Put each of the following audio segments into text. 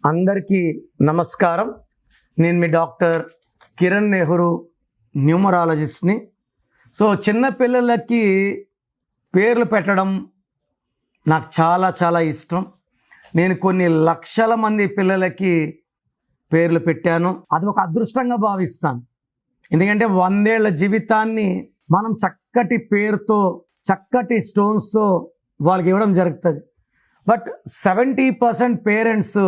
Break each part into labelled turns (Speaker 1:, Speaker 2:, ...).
Speaker 1: అందరికీ నమస్కారం. నేను మీ డాక్టర్ కిరణ్ నెహ్రూ, న్యూమరాలజిస్ట్ని. సో చిన్నపిల్లలకి పేర్లు పెట్టడం నాకు చాలా చాలా ఇష్టం. నేను కొన్ని లక్షల మంది పిల్లలకి పేర్లు పెట్టాను. అది ఒక అదృష్టంగా భావిస్తాను. ఎందుకంటే 100 ఏళ్ల జీవితాన్ని మనం చక్కటి పేరుతో, చక్కటి స్టోన్స్తో వాళ్ళకి ఇవ్వడం జరుగుతుంది. బట్ 70% పేరెంట్స్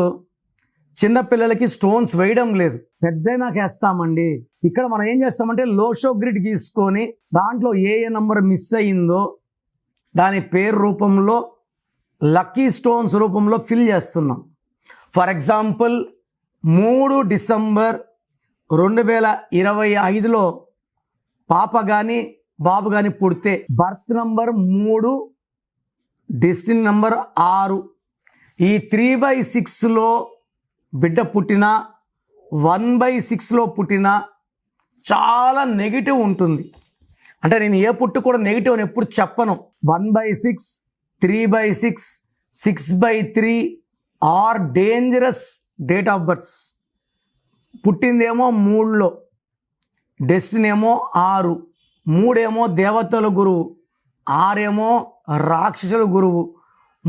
Speaker 1: చిన్నపిల్లలకి స్టోన్స్ వేయడం లేదు, పెద్దయినాక వేస్తామండి. ఇక్కడ మనం ఏం చేస్తామంటే లోషో గ్రిడ్ గీసుకొని దాంట్లో ఏ నంబర్ మిస్ అయ్యిందో దాని పేరు రూపంలో, లక్కీ స్టోన్స్ రూపంలో ఫిల్ చేస్తున్నాం. ఫర్ ఎగ్జాంపుల్ 3 డిసెంబర్ 2025లో పాప కానీ బాబు కానీ పుడితే బర్త్ నంబర్ 3, డెస్టినీ నంబర్ 6. ఈ 3/6లో బిడ్డ పుట్టిన, 1/6లో పుట్టిన చాలా నెగిటివ్ ఉంటుంది. అంటే నేను ఏ పుట్టు కూడా నెగిటివ్ అని ఎప్పుడు చెప్పను. 1/6, 3/6, 6/3 are dangerous date of births. పుట్టిందేమో 3లో, డెస్టినీ ఏమో 6, 3 ఏమో దేవతల గురువు, 6 ఏమో రాక్షసుల గురువు.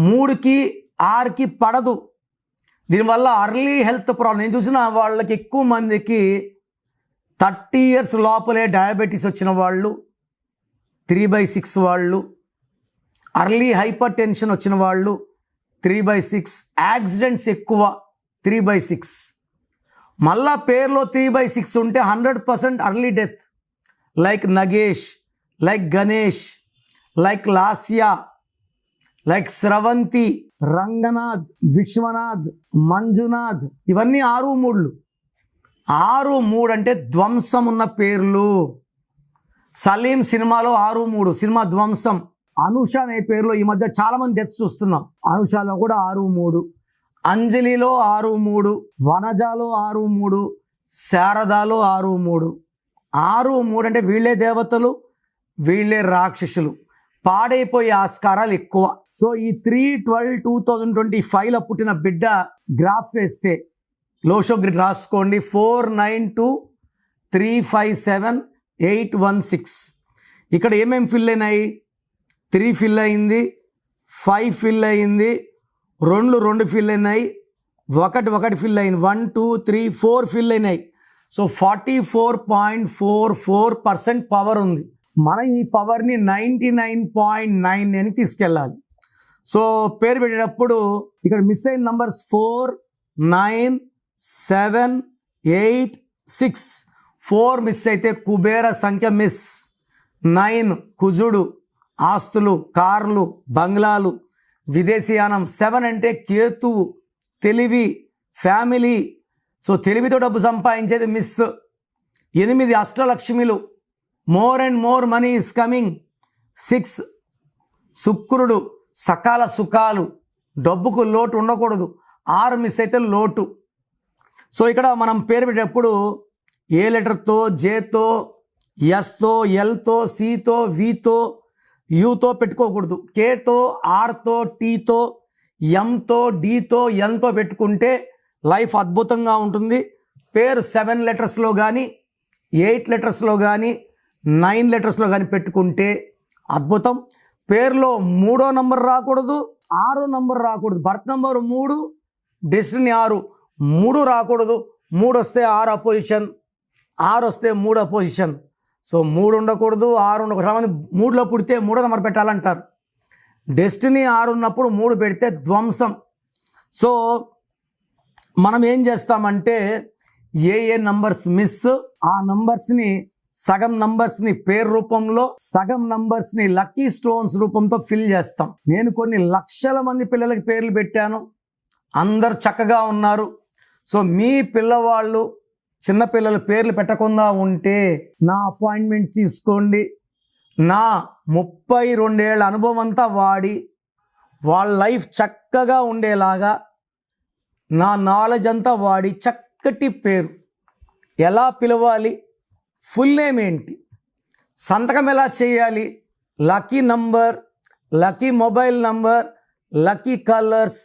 Speaker 1: 3కి 6కి పడదు. దీనివల్ల అర్లీ హెల్త్ ప్రాబ్లం. నేను చూసిన వాళ్ళకి ఎక్కువ మందికి 30 ఇయర్స్ లోపలే డయాబెటీస్ వచ్చిన వాళ్ళు, 3/6 వాళ్ళు, అర్లీ హైపర్ టెన్షన్ వచ్చిన వాళ్ళు 3/6, యాక్సిడెంట్స్ ఎక్కువ 3/6. మళ్ళా పేరులో 3/6 ఉంటే 100% early death. Like Nagesh, like Ganesh, like Lasya, like Sravanthi, Ranganath, Vishwanath, Manjunath, ఇవన్నీ 6-3. 6-3 అంటే ధ్వంసం ఉన్న పేర్లు. సలీం సినిమాలో 6-3 సినిమా ధ్వంసం. అనుష అనే పేరులో ఈ మధ్య చాలా మంది డెత్స్ చూస్తున్నాం. అనుషలో కూడా 6-3, అంజలిలో 6-3, వనజాలో 6-3, శారదాలో 6-3. 6-3 అంటే వీళ్ళే దేవతలు, వీళ్ళే రాక్షసులు. పాడైపోయే ఆస్కారాలు ఎక్కువ. సో ఈ 3/12/2025లో పుట్టిన బిడ్డ గ్రాఫ్ వేస్తే లోషో గ్రిడ్ రాసుకోండి. 492357 ఇక్కడ ఏమేమి ఫిల్ అయినాయి? 3 ఫిల్ అయింది, 5 ఫిల్ అయింది, 2 ఫిల్ అయినాయి, 1 ఫిల్ అయింది, 1 2 3 4 ఫిల్ అయినాయి. సో 44.44% పవర్ ఉంది. మనం ఈ పవర్ని 99.9 అని తీసుకెళ్ళాలి. సో పేరు పెట్టేటప్పుడు ఇక్కడ మిస్ అయిన నంబర్స్ 4, 9, 7, 8, 6. 4 మిస్ అయితే కుబేర సంఖ్య మిస్. 9 కుజుడు, ఆస్తులు, కార్లు, బంగ్లాలు, విదేశీయానం. 7 అంటే కేతువు, తెలివి, ఫ్యామిలీ. సో తెలివితో డబ్బు సంపాదించేది మిస్. 8 అష్టలక్ష్మిలు, more and more money is coming. 6 శుక్రుడు, సకాల సుఖాలు, డబ్బుకు లోటు ఉండకూడదు. 6 మిస్ అయితే లోటు. సో ఇక్కడ మనం పేరు పెట్టేటప్పుడు ఏ లెటర్తో, జేతో, ఎస్తో, ఎల్తో, సితో, వితో, యూతో పెట్టుకోకూడదు. కేతో, ఆర్తో, టీతో, ఎంతో, డీతో, ఎన్తో పెట్టుకుంటే లైఫ్ అద్భుతంగా ఉంటుంది. పేరు 7 లెటర్స్లో కానీ, 8 లెటర్స్లో కానీ, 9 లెటర్స్లో కానీ పెట్టుకుంటే అద్భుతం. పేరులో 3వ నంబర్ రాకూడదు, 6వ నంబర్ రాకూడదు. Birth number 3, destiny 6. 3 రాకూడదు. 3 వస్తే 6 అపోజిషన్, 6 వస్తే 3 అపోజిషన్. సో 3 ఉండకూడదు, 6 ఉండకూడదు. చాలామంది 3లో పుడితే 3వ నంబర్ పెట్టాలంటారు. డెస్టినీ 6 ఉన్నప్పుడు 3 పెడితే ధ్వంసం. సో మనం ఏం చేస్తామంటే ఏ నంబర్స్ మిస్, ఆ నంబర్స్ని, సగం నంబర్స్ని పేరు రూపంలో, సగం నంబర్స్ని లక్కీ స్టోన్స్ రూపంతో ఫిల్ చేస్తాం. నేను కొన్ని లక్షల మంది పిల్లలకి పేర్లు పెట్టాను, అందరు చక్కగా ఉన్నారు. సో మీ పిల్లవాళ్ళు, చిన్నపిల్లల పేర్లు పెట్టకుండా ఉంటే నా అపాయింట్మెంట్ తీసుకోండి. నా 32 ఏళ్ల అనుభవం అంతా వాడి వాళ్ళ లైఫ్ చక్కగా ఉండేలాగా నా నాలెడ్జ్ అంతా వాడి చక్కటి పేరు ఎలా పిలవాలి, ఫుల్ నేమ్ ఏంటి, సంతకం ఎలా చేయాలి, lucky number, lucky mobile number, lucky colours,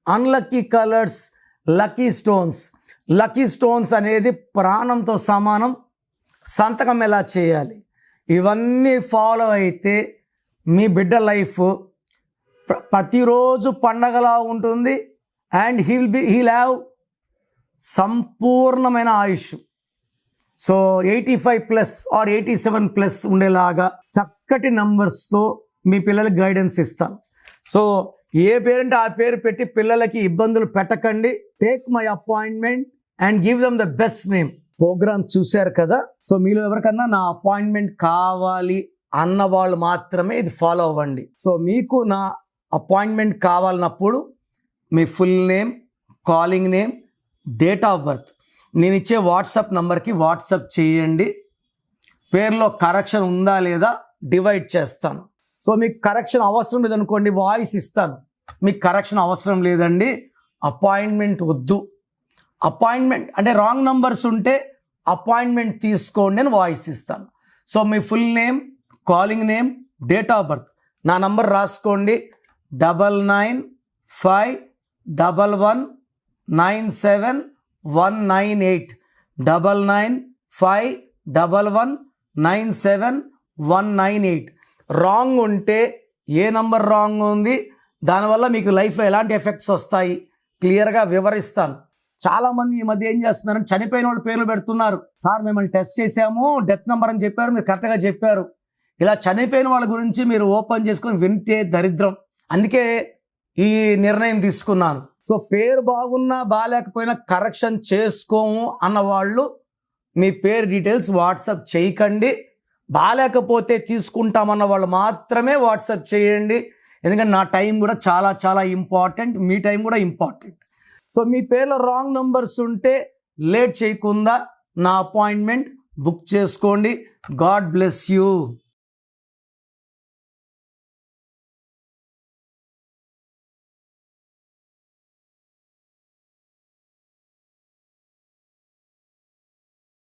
Speaker 1: unlucky colours, lucky stones. Lucky stones అనేది ప్రాణంతో సమానం. సంతకం ఎలా చేయాలి, ఇవన్నీ ఫాలో అయితే మీ బిడ్డ లైఫ్ ప్రతిరోజు పండగలా ఉంటుంది. అండ్ హీల్ హ్యావ్ సంపూర్ణమైన ఆయుష్. సో 85+ ఆర్ 87+ ఉండేలాగా చక్కటి నంబర్స్తో మీ పిల్లలకి గైడెన్స్ ఇస్తాను. సో ఏ పేరంటే ఆ పేరు పెట్టి పిల్లలకి ఇబ్బందులు పెట్టకండి. Take my appointment and give them the best name. Programme చూశారు కదా. సో మీలో ఎవరికన్నా నా అపాయింట్మెంట్ కావాలి అన్న వాళ్ళు మాత్రమే ఇది ఫాలో అవ్వండి. సో మీకు నా అపాయింట్మెంట్ కావాలన్నప్పుడు మీ full name, calling name, date of birth నేను ఇచ్చే వాట్సాప్ నంబర్కి వాట్సాప్ చేయండి. పేరులో కరెక్షన్ ఉందా లేదా డివైడ్ చేస్తాను. సో మీకు కరెక్షన్ అవసరం లేదనుకోండి, వాయిస్ ఇస్తాను. మీకు కరెక్షన్ అవసరం లేదండి, అపాయింట్మెంట్ వద్దు. అపాయింట్మెంట్ అంటే రాంగ్ నంబర్స్ ఉంటే అపాయింట్మెంట్ తీసుకోండి అని వాయిస్ ఇస్తాను. So me full name, calling name, date of birth నా నంబర్ రాసుకోండి. 9951197198 9951197198. రాంగ్ ఉంటే ఏ నంబర్ రాంగ్ ఉంది, దానివల్ల మీకు లైఫ్లో ఎలాంటి ఎఫెక్ట్స్ వస్తాయి క్లియర్గా వివరిస్తాను. చాలామంది ఈ మధ్య ఏం చేస్తున్నారని చనిపోయిన వాళ్ళ పేర్లు పెడుతున్నారు. సార్ మిమ్మల్ని టెస్ట్ చేశాము, డెత్ నెంబర్ అని చెప్పారు, మీరు కరెక్ట్గా చెప్పారు. ఇలా చనిపోయిన వాళ్ళ గురించి మీరు ఓపెన్ చేసుకొని వింటే దరిద్రం. అందుకే ఈ నిర్ణయం తీసుకున్నాను. సో పేరు బాగున్నా బాగాలేకపోయినా కరెక్షన్ చేసుకోము అన్న వాళ్ళు మీ పేరు డీటెయిల్స్ వాట్సాప్ చేయకండి. బాగాలేకపోతే తీసుకుంటామన్న వాళ్ళు మాత్రమే వాట్సాప్ చేయండి. ఎందుకంటే నా టైం కూడా చాలా చాలా ఇంపార్టెంట్, మీ టైం కూడా ఇంపార్టెంట్. సో మీ పేర్లో రాంగ్ నంబర్స్ ఉంటే లేట్ చేయకుండా నా అపాయింట్మెంట్ బుక్ చేసుకోండి. God bless you.